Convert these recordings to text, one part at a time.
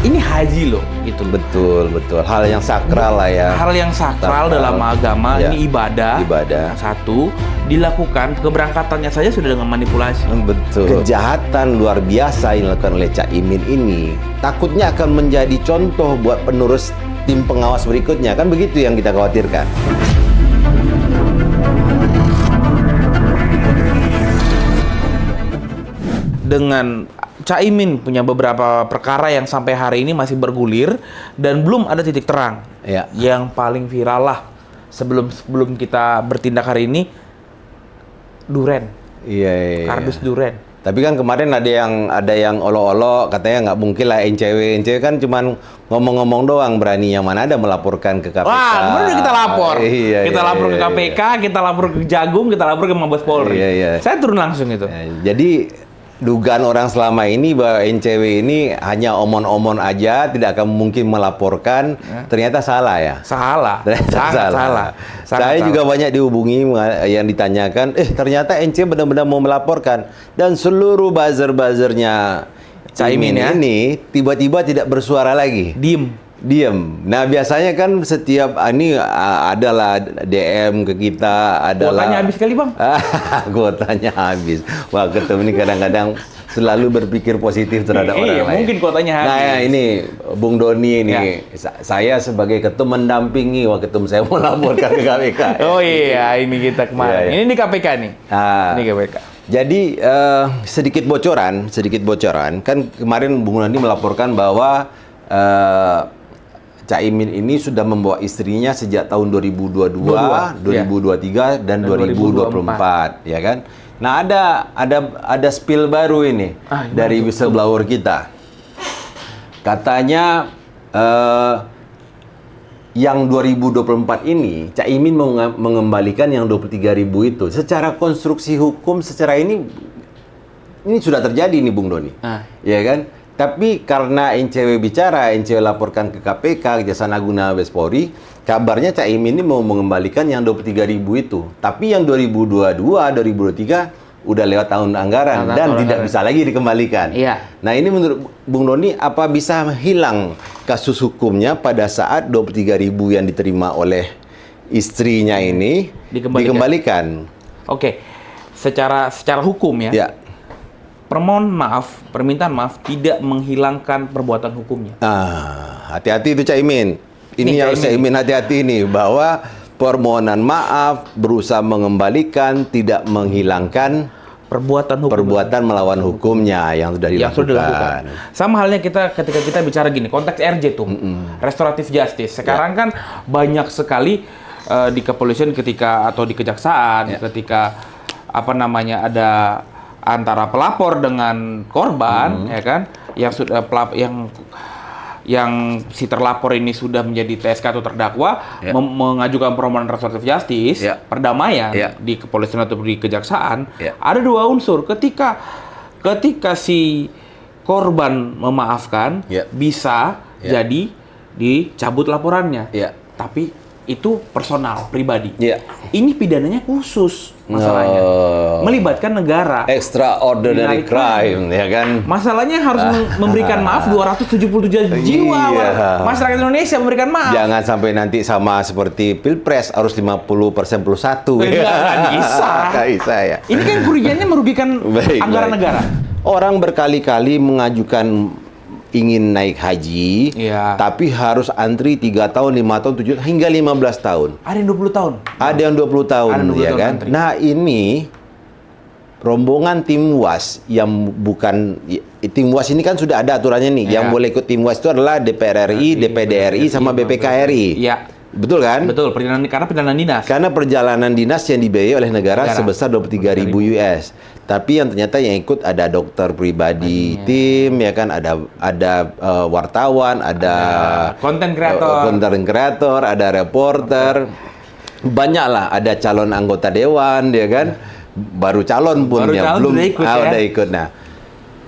ini haji loh, gitu. Betul. Hal yang sakral lah ya. Hal yang sakral dalam agama, Ya. ini ibadah. Satu, dilakukan, keberangkatannya saja sudah dengan manipulasi. Betul. Kejahatan luar biasa yang dilakukan oleh Cak Imin ini takutnya akan menjadi contoh buat penerus tim pengawas berikutnya. Kan begitu yang kita khawatirkan. Dengan Caimin punya beberapa perkara yang sampai hari ini masih bergulir dan belum ada titik terang. Ya. Yang paling viral lah sebelum kita bertindak hari ini, Duren. Iya. Kardus Duren. Tapi kan kemarin ada yang olok-olok katanya nggak mungkin lah NCW kan cuman ngomong-ngomong doang, berani yang mana ada melaporkan ke KPK. Wah, kemarin udah kita lapor. Kita lapor ke iya. KPK, kita lapor ke Jagung, kita lapor ke Mabes Polri. Iya. Saya turun langsung itu. Jadi dugaan orang selama ini bahwa NCW ini hanya omon-omon aja, tidak akan mungkin melaporkan, ternyata salah ya? Salah. Sangat salah. Saya juga banyak dihubungi yang ditanyakan, ternyata NCW benar-benar mau melaporkan. Dan seluruh buzzer-buzzernya Caimin ya? ini tiba-tiba tidak bersuara lagi. Diem. Nah biasanya kan setiap ini adalah DM ke kita, adalah kuotanya habis kali bang. Kuotanya habis. Wah, ketum ini kadang-kadang selalu berpikir positif terhadap orang lain. Mungkin kuotanya habis. Nah ini Bung Doni ini, saya sebagai ketum mendampingi ketum saya mau laporkan ke KPK. Oh iya, ini kita kemarin. Ini di KPK nih. Ini KPK. Jadi sedikit bocoran kan kemarin Bung Doni melaporkan bahwa Caimin ini sudah membawa istrinya sejak tahun 2022, 2023 dan 2024, ya kan? Nah, ada spill baru ini dari whistleblower kita. Katanya yang 2024 ini Caimin mau mengembalikan yang 23.000 itu. Secara konstruksi hukum secara ini sudah terjadi nih Bung Doni. Ya kan? Tapi karena NCW bicara, NCW laporkan ke KPK, Kejaksaan Agung dan Mabes Polri, kabarnya Caimin ini mau mengembalikan yang 23.000 itu. Tapi yang 2022, 2023 udah lewat tahun anggaran dan tidak bisa lagi dikembalikan. Iya. Nah ini menurut Bung Doni, apa bisa hilang kasus hukumnya pada saat 23.000 yang diterima oleh istrinya ini dikembalikan? Oke, secara hukum ya. Permintaan maaf tidak menghilangkan perbuatan hukumnya. Hati-hati itu Caimin. Ini harus Caimin hati-hati nih, bahwa permohonan maaf berusaha mengembalikan tidak menghilangkan perbuatan melawan hukumnya yang sudah dilakukan. Sama halnya ketika kita bicara gini, konteks RJ tuh, restoratif justice. Sekarang kan banyak sekali di kepolisian atau di kejaksaan ketika ada antara pelapor dengan korban, ya kan, yang si terlapor ini sudah menjadi TSK atau terdakwa, mengajukan permohonan restoratif justice, perdamaian di kepolisian atau di kejaksaan, ada dua unsur. Ketika si korban memaafkan, bisa jadi dicabut laporannya, tapi itu personal, pribadi. Ini pidananya khusus masalahnya, melibatkan negara. Extraordinary crime, ya kan? Masalahnya harus memberikan maaf 277 jiwa masyarakat Indonesia memberikan maaf. Jangan sampai nanti sama seperti Pilpres harus 50% plus 1. Nggak bisa ya. Ini kan kerugiannya merugikan anggaran negara. Orang berkali-kali mengajukan ingin naik haji, tapi harus antri 3 tahun, 5 tahun, 7 hingga 15 tahun. Ada yang 20 tahun. Ada yang 20 tahun, ya kan? Antri. Nah, ini rombongan tim UAS yang bukan tim UAS ini kan sudah ada aturannya nih. Yang boleh ikut tim UAS itu adalah DPR RI, DPD RI sama BPK RI. Betul kan? Betul, karena perjalanan dinas. Karena perjalanan dinas yang dibiayai oleh negara sebesar 23.000 US. Tapi yang ternyata yang ikut ada dokter pribadi tim, ya kan, ada wartawan, ada konten kreator, ada reporter. Banyaklah, ada calon anggota dewan, ya kan? Baru calon pun belum udah ikut. Nah,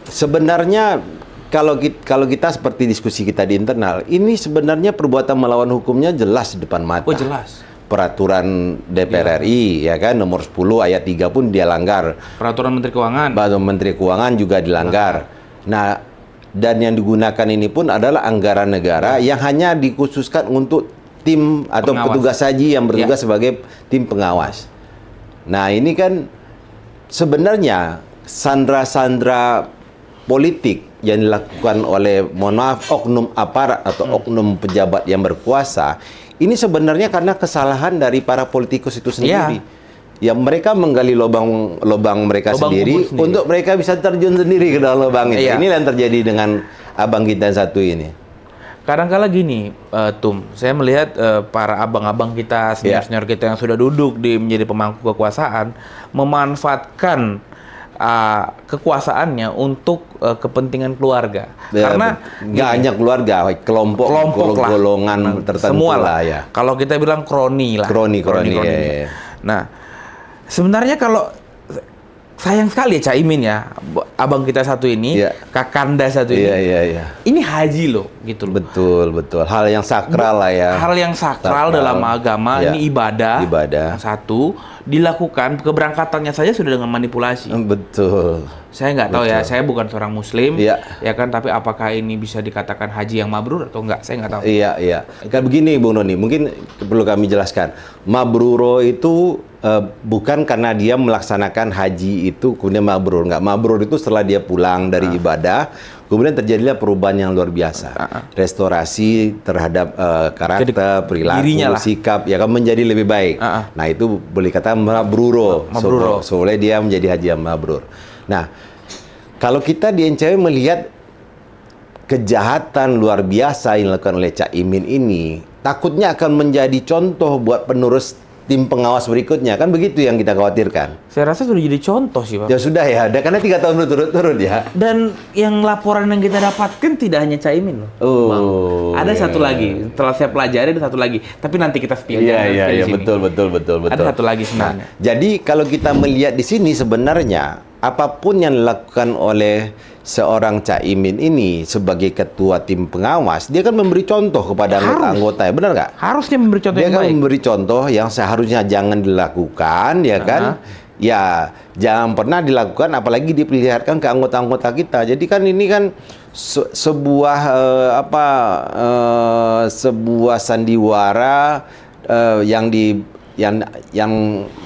sebenarnya kalau kita seperti diskusi kita di internal, ini sebenarnya perbuatan melawan hukumnya jelas di depan mata. Oh, jelas. Peraturan DPR RI, ya kan, nomor 10 ayat 3 pun dia langgar. Peraturan Menteri Keuangan. Menteri Keuangan juga dilanggar. Nah, dan yang digunakan ini pun adalah anggaran negara yang hanya dikhususkan untuk tim atau petugas haji yang bertugas sebagai tim pengawas. Nah, ini kan sebenarnya sandra-sandra politik yang dilakukan oleh, mohon maaf, oknum aparat atau oknum pejabat yang berkuasa, ini sebenarnya karena kesalahan dari para politikus itu sendiri. Ya, mereka menggali lubang mereka sendiri untuk mereka bisa terjun sendiri ke dalam lubang itu. Ini yang terjadi dengan abang kita yang satu ini. Kadang-kala gini, Tum, saya melihat para abang-abang kita, senior-senior kita yang sudah duduk menjadi pemangku kekuasaan, memanfaatkan kekuasaannya untuk kepentingan keluarga. Karena nggak hanya keluarga, kelompok golongan tertentu semua lah ya. Kalau kita bilang kroni lah. Kroni. Ya. Nah, sebenarnya kalau sayang sekali ya Caimin ya, abang kita satu ini, Kakanda satu ini. Ini haji loh, gitu loh. Betul. Hal yang sakral lah ya. Hal yang sakral dalam agama, ini ibadah. Satu, dilakukan keberangkatannya saja sudah dengan manipulasi. Betul. Saya nggak tahu ya, saya bukan seorang muslim, ya kan, tapi apakah ini bisa dikatakan haji yang mabrur atau enggak, saya nggak tahu. Iya. Kayak begini, Bung Doni, mungkin perlu kami jelaskan. Mabruro itu bukan karena dia melaksanakan haji itu kemudian mabrur. Nggak, mabrur itu setelah dia pulang dari ibadah, kemudian terjadilah perubahan yang luar biasa. Restorasi terhadap karakter, perilaku, sikap, ya kan, menjadi lebih baik. Nah, itu boleh kata mabruro. Soalnya dia menjadi haji yang mabrur. Nah, kalau kita di NCW melihat kejahatan luar biasa yang dilakukan oleh Cak Imin ini, takutnya akan menjadi contoh buat penerus tim pengawas berikutnya, kan begitu yang kita khawatirkan. Saya rasa sudah jadi contoh sih, Pak. Ya sudah ya, karena 3 tahun berturut-turut ya. Dan yang laporan yang kita dapatkan tidak hanya Caimin loh. Bang. Ada satu lagi, setelah saya pelajari ada satu lagi. Tapi nanti kita spill. Iya, betul. Ada satu lagi sebenarnya. Nah, jadi kalau kita melihat di sini sebenarnya apapun yang dilakukan oleh seorang Cak Imin ini sebagai ketua tim pengawas, dia kan memberi contoh kepada anggota, benar nggak? Harusnya memberi contoh yang baik. Dia kan memberi contoh yang seharusnya jangan dilakukan, ya kan? Ya, jangan pernah dilakukan, apalagi diperlihatkan ke anggota-anggota kita. Jadi kan ini kan sebuah sebuah sandiwara yang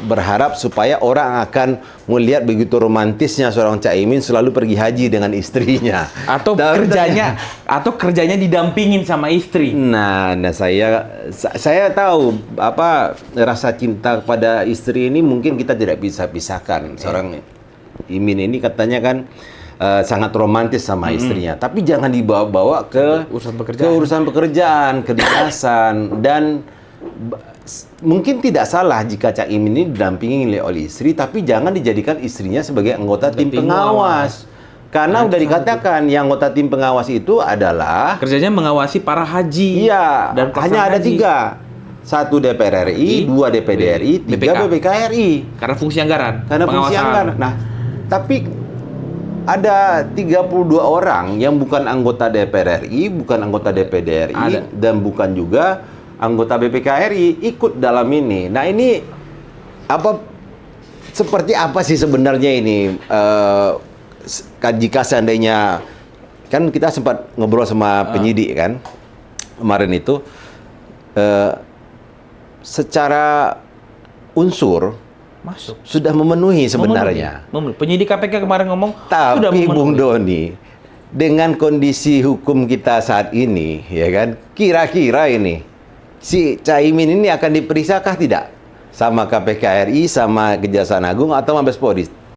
berharap supaya orang akan melihat begitu romantisnya seorang Cak Imin selalu pergi haji dengan istrinya atau kerjanya didampingin sama istri. Nah, saya tahu apa rasa cinta kepada istri ini mungkin kita tidak bisa pisahkan. Seorang Imin ini katanya kan sangat romantis sama istrinya, tapi jangan dibawa-bawa ke urusan pekerjaan, kedinasan, dan mungkin tidak salah jika Cak Imin ini didampingi oleh istri, tapi jangan dijadikan istrinya sebagai anggota tim pengawas. Karena udah dikatakan yang anggota tim pengawas itu adalah kerjanya mengawasi para haji. Iya, dan hanya ada 3. 1 DPR RI, 2 DPD RI, 3 BPK RI. Karena fungsi anggaran. Nah, tapi ada 32 orang yang bukan anggota DPR RI, bukan anggota DPD RI, dan bukan juga anggota BPK RI ikut dalam ini. Nah, ini seperti apa sih sebenarnya ini? Jika seandainya, kan kita sempat ngobrol sama penyidik kan kemarin itu, secara unsur sudah memenuhi sebenarnya. Penyidik KPK kemarin ngomong sudah memenuhi. Tapi Bung Doni, dengan kondisi hukum kita saat ini, ya kan, kira-kira ini si Cak Imin ini akan diperiksa kah tidak sama KPK RI, sama Kejaksaan Agung atau Mabes Polri?